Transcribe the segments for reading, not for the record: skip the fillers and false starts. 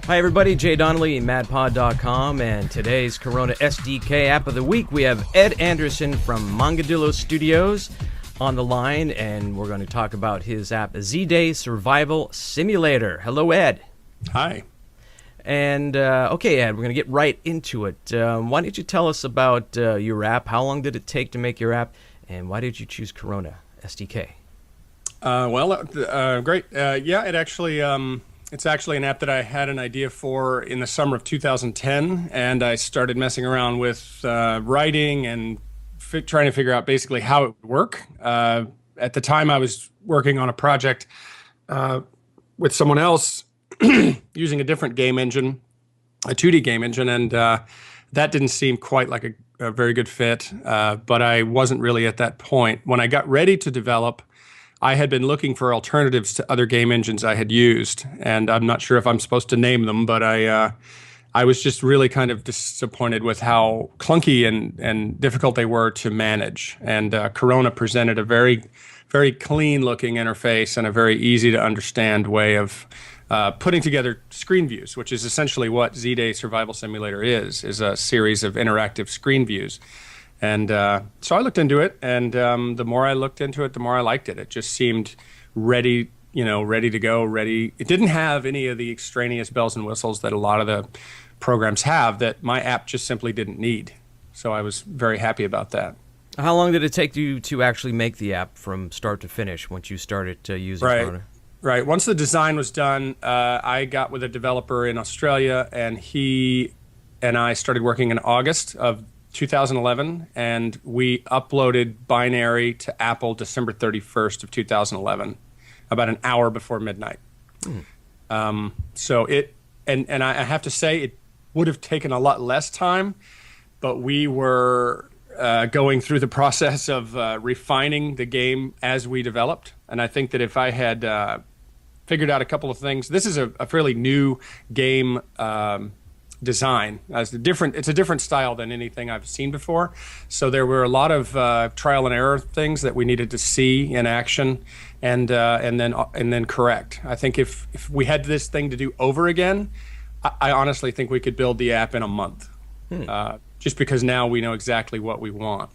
Hi everybody, Jay Donnelly, MadPod.com, and today's Corona SDK app of the week, we have Ed Anderson from Mangadillo Studios on the line, and we're going to talk about his app, ZDay Survival Simulator. Hello, Ed. Hi. And, okay, Ed, we're going to get right into it. Why don't you tell us about your app? How long did it take to make your app? And why did you choose Corona SDK? Great. It's actually an app that I had an idea for in the summer of 2010, and I started messing around with writing and trying to figure out basically how it would work. At the time, I was working on a project with someone else using a different game engine, a 2D game engine, and that didn't seem quite like a very good fit, but I wasn't really at that point. When I got ready to develop, I had been looking for alternatives to other game engines I had used, and I'm not sure if I'm supposed to name them, but I was just really kind of disappointed with how clunky and difficult they were to manage. And Corona presented a very, very clean-looking interface and a very easy-to-understand way of putting together screen views, which is essentially what ZDay Survival Simulator is a series of interactive screen views. And so I looked into it, and the more I looked into it, the more I liked it. It just seemed ready to go, ready. It didn't have any of the extraneous bells and whistles that a lot of the programs have that my app just simply didn't need. So I was very happy about that. How long did it take you to actually make the app from start to finish once you started using Corona? Right. Once the design was done, I got with a developer in Australia, and he and I started working in August of 2011, and we uploaded binary to Apple December 31st of 2011, about an hour before midnight. So it, and I have to say, it would have taken a lot less time, but we were going through the process of refining the game as we developed. And I think that if I had figured out a couple of things, this is a fairly new game design. It's a different style than anything I've seen before. So there were a lot of trial and error things that we needed to see in action, and then correct. I think if we had this thing to do over again, I honestly think we could build the app in a month. Just because now we know exactly what we want,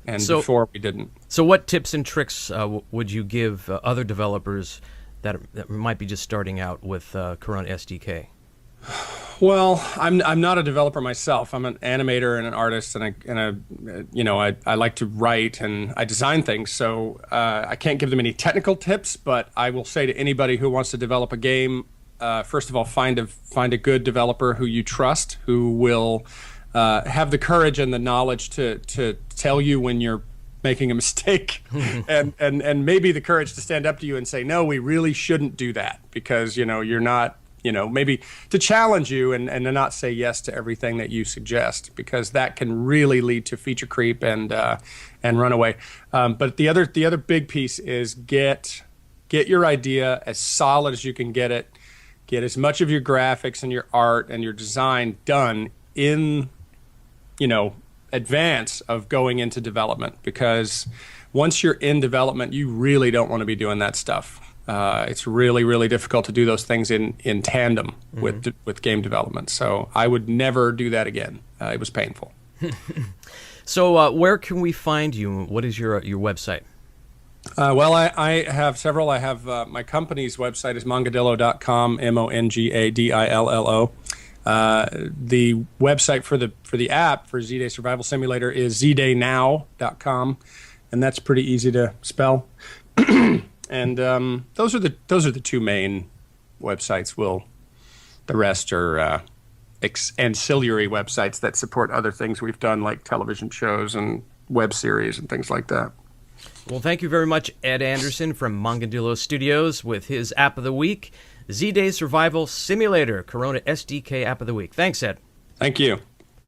and before we didn't. So what tips and tricks would you give other developers that might be just starting out with Corona SDK? Well, I'm not a developer myself. I'm an animator and an artist, and I like to write and I design things. So I can't give them any technical tips, but I will say to anybody who wants to develop a game, first of all, find a good developer who you trust, who will have the courage and the knowledge to tell you when you're making a mistake, and maybe the courage to stand up to you and say, no, we really shouldn't do that, because you're not. Maybe to challenge you and to not say yes to everything that you suggest, because that can really lead to feature creep and run away. But the other big piece is get your idea as solid as you can get it. Get as much of your graphics and your art and your design done in advance of going into development, because once you're in development, you really don't want to be doing that stuff. It's really, really difficult to do those things in tandem with game development. So I would never do that again. It was painful. So where can we find you? What is your website? Well, I have several. I have my company's website is mongadillo.com, MONGADILLO. The website for the app for ZDay Survival Simulator is ZDayNow.com, and that's pretty easy to spell. And those are the two main websites. The rest are ancillary websites that support other things we've done, like television shows and web series and things like that. Well, thank you very much, Ed Anderson from Mangadillo Studios, with his app of the week, ZDay Survival Simulator, Corona SDK app of the week. Thanks, Ed. Thank you.